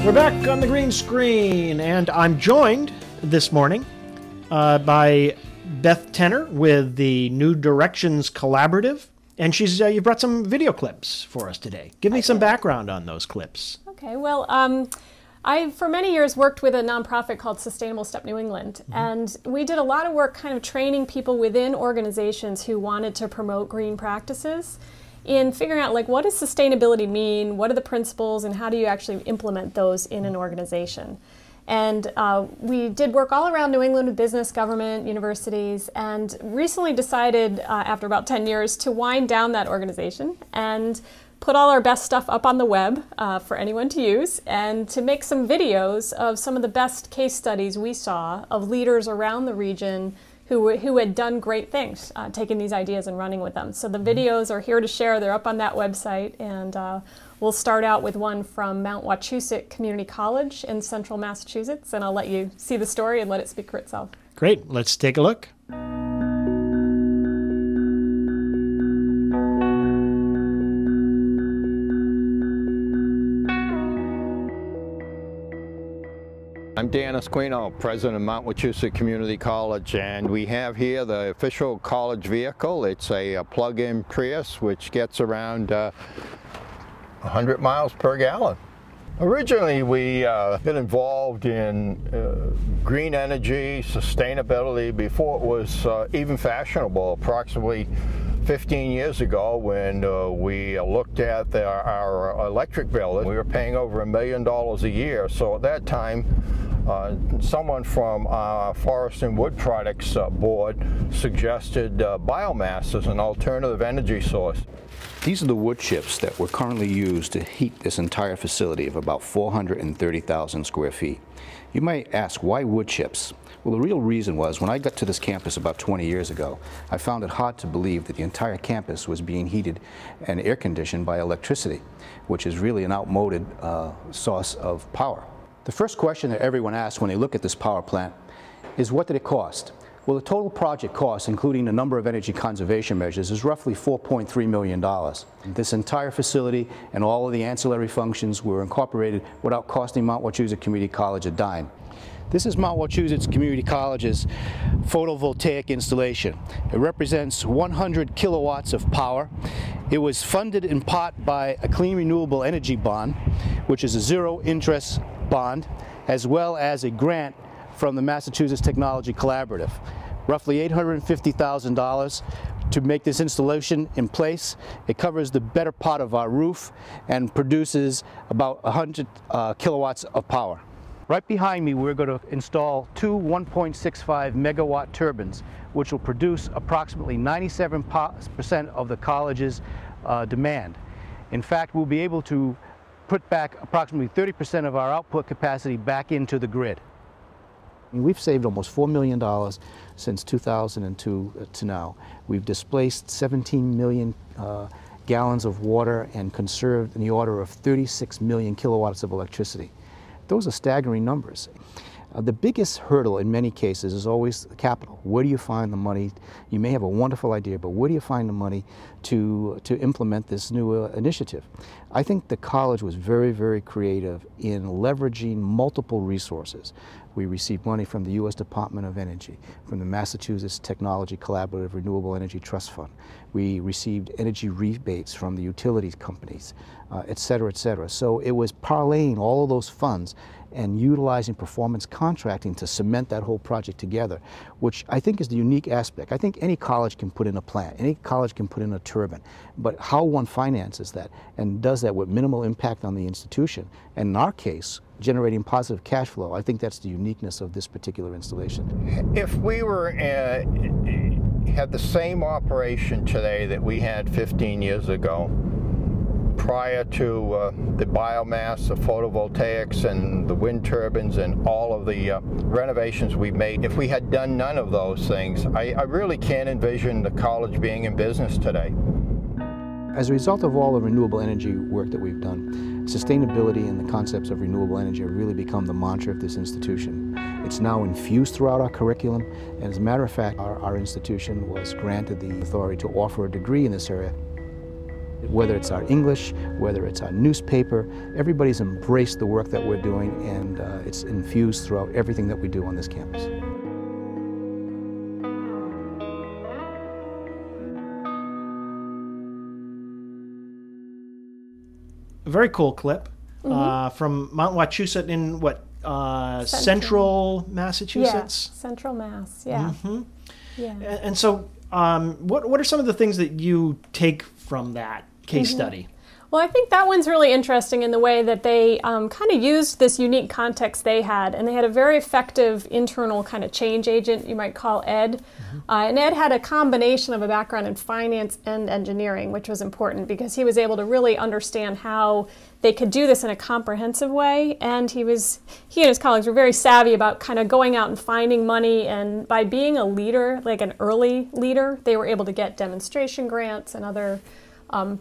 We're back on the green screen, and I'm joined this morning by Beth Tener with the New Directions Collaborative, and you brought some video clips for us today. Give me some background on those clips. Okay, well, I, for many years, worked with a nonprofit called Sustainable Step New England, and we did a lot of work kind of training people within organizations who wanted to promote green practices in figuring out, like, what does sustainability mean, what are the principles, and how do you actually implement those in an organization. And we did work all around New England with business, government, universities, and recently decided, after about 10 years, to wind down that organization and put all our best stuff up on the web for anyone to use, and to make some videos of some of the best case studies we saw of leaders around the region who had done great things, taking these ideas and running with them. So the videos are here to share. They're up on that website, and we'll start out with one from Mount Wachusett Community College in central Massachusetts, and I'll let you see the story and let it speak for itself. Great, let's take a look. I'm Dan Esquino, president of Mount Wachusett Community College, and we have here the official college vehicle. It's a plug-in Prius which gets around 100 miles per gallon. Originally, we got involved in green energy, sustainability before it was even fashionable, approximately 15 years ago, when we looked at our electric bill. We were paying over $1 million a year. So at that time, someone from our Forest and Wood Products board suggested biomass as an alternative energy source. These are the wood chips that were currently used to heat this entire facility of about 430,000 square feet. You might ask, why wood chips? Well, the real reason was, when I got to this campus about 20 years ago, I found it hard to believe that the entire campus was being heated and air conditioned by electricity, which is really an outmoded source of power. The first question that everyone asks when they look at this power plant is, what did it cost? Well, the total project cost, including a number of energy conservation measures, is roughly $4.3 million. This entire facility and all of the ancillary functions were incorporated without costing Mount Wachusett Community College a dime. This is Mount Wachusett Community College's photovoltaic installation. It represents 100 kilowatts of power. It was funded in part by a clean renewable energy bond, which is a zero-interest bond, as well as a grant from the Massachusetts Technology Collaborative. Roughly $850,000 to make this installation in place. It covers the better part of our roof and produces about 100 kilowatts of power. Right behind me, we're going to install two 1.65 megawatt turbines, which will produce approximately 97% of the college's demand. In fact, we'll be able to put back approximately 30% of our output capacity back into the grid. We've saved almost $4 million since 2002 to now. We've displaced 17 million gallons of water and conserved in the order of 36 million kilowatts of electricity. Those are staggering numbers. The biggest hurdle in many cases is always capital. Where do you find the money? You may have a wonderful idea, but where do you find the money to implement this new initiative? I think the college was very, very creative in leveraging multiple resources. We received money from the U.S. Department of Energy, from the Massachusetts Technology Collaborative Renewable Energy Trust Fund. We received energy rebates from the utilities companies, et cetera, et cetera. So it was parlaying all of those funds and utilizing performance contracting to cement that whole project together, which I think is the unique aspect. I think any college can put in a plant, any college can put in a turbine, but how one finances that and does that with minimal impact on the institution, and in our case, generating positive cash flow, I think that's the uniqueness of this particular installation. If we were had the same operation today that we had 15 years ago, prior to the biomass, the photovoltaics, and the wind turbines, and all of the renovations we made, if we had done none of those things, I really can't envision the college being in business today. As a result of all the renewable energy work that we've done, sustainability and the concepts of renewable energy have really become the mantra of this institution. It's now infused throughout our curriculum, and as a matter of fact, our institution was granted the authority to offer a degree in this area. Whether it's our English, whether it's our newspaper, everybody's embraced the work that we're doing, and it's infused throughout everything that we do on this campus. A very cool clip from Mount Wachusett in what, central Massachusetts? Yeah, central Mass, yeah. Yeah. And so what are some of the things that you take from that case study? Well, I think that one's really interesting in the way that they kind of used this unique context they had, and they had a very effective internal kind of change agent, you might call Ed. And Ed had a combination of a background in finance and engineering, which was important because he was able to really understand how they could do this in a comprehensive way, and he and his colleagues were very savvy about kind of going out and finding money, and by being a leader, like an early leader, they were able to get demonstration grants and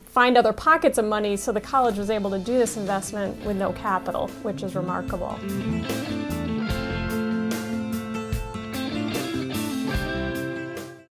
find other pockets of money, so the college was able to do this investment with no capital, which is remarkable.